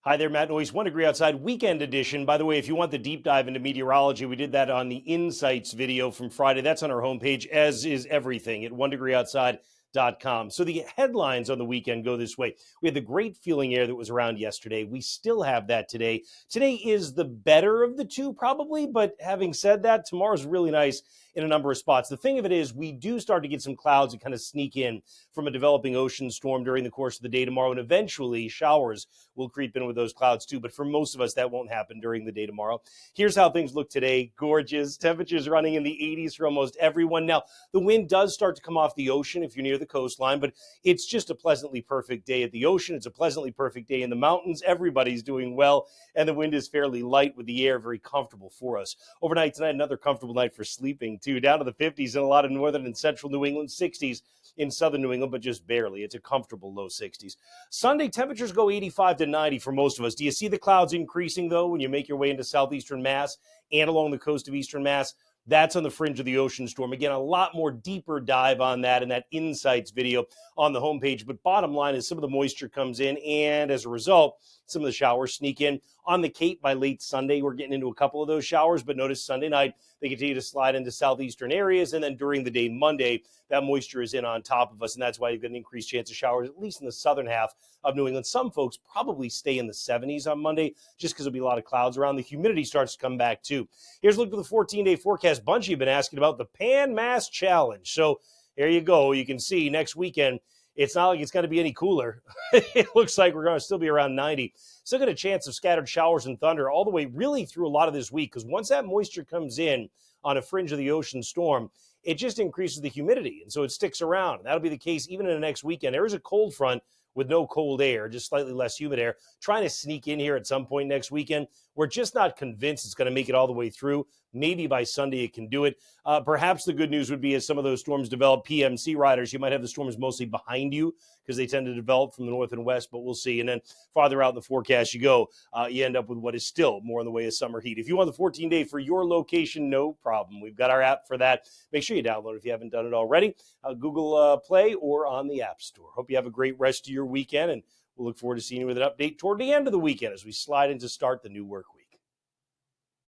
Hi there, Matt Noyes, 1 degree outside weekend edition. By the way, if you want the deep dive into meteorology, we did that on the Insights video from Friday. That's on our homepage, as is everything at 1degreeoutside.com. So the headlines on the weekend go this way. We had the great feeling air that was around yesterday. We still have that today. Today is the better of the two, probably, but having said that, tomorrow's really nice in a number of spots. The thing of it is, we do start to get some clouds that kind of sneak in from a developing ocean storm during the course of the day tomorrow, and eventually showers will creep in with those clouds too. But for most of us, that won't happen during the day tomorrow. Here's how things look today. Gorgeous. Temperatures running in the 80s for almost everyone. Now, the wind does start to come off the ocean if you're near the coastline, but it's just a pleasantly perfect day at the ocean. It's a pleasantly perfect day in the mountains. Everybody's doing well, and the wind is fairly light with the air very comfortable for us. Overnight tonight, another comfortable night for sleeping too. Down to the 50s in a lot of northern and central New England, 60s in southern New England, but just barely. It's a comfortable low 60s. Sunday, temperatures go 85 to 90 for most of us. Do you see the clouds increasing, though, when you make your way into southeastern Mass and along the coast of eastern Mass? That's on the fringe of the ocean storm. Again, a lot more deeper dive on that in that Insights video on the homepage. But bottom line is some of the moisture comes in, and as a result, some of the showers sneak in. On the Cape by late Sunday, we're getting into a couple of those showers, but notice Sunday night, they continue to slide into southeastern areas, and then during the day Monday, that moisture is in on top of us, and that's why you've got an increased chance of showers, at least in the southern half of New England. Some folks probably stay in the 70s on Monday just because there'll be a lot of clouds around. The humidity starts to come back, too. Here's a look at the 14-day forecast. Bunch of you have been asking about the Pan Mass Challenge. So there you go. You can see next weekend, it's not like it's going to be any cooler. It looks like we're going to still be around 90. Still got a chance of scattered showers and thunder all the way really through a lot of this week, because once that moisture comes in on a fringe of the ocean storm, it just increases the humidity, and so it sticks around. And that'll be the case even in the next weekend. There is a cold front with no cold air, just slightly less humid air, trying to sneak in here at some point next weekend. We're just not convinced it's going to make it all the way through. Maybe by Sunday it can do it. Perhaps the good news would be as some of those storms develop, PMC riders, you might have the storms mostly behind you because they tend to develop from the north and west, but we'll see. And then farther out in the forecast you go, you end up with what is still more in the way of summer heat. If you want the 14-day for your location, no problem. We've got our app for that. Make sure you download it if you haven't done it already. Google Play or on the App Store. Hope you have a great rest of your weekend, and we'll look forward to seeing you with an update toward the end of the weekend as we slide into start the new work week.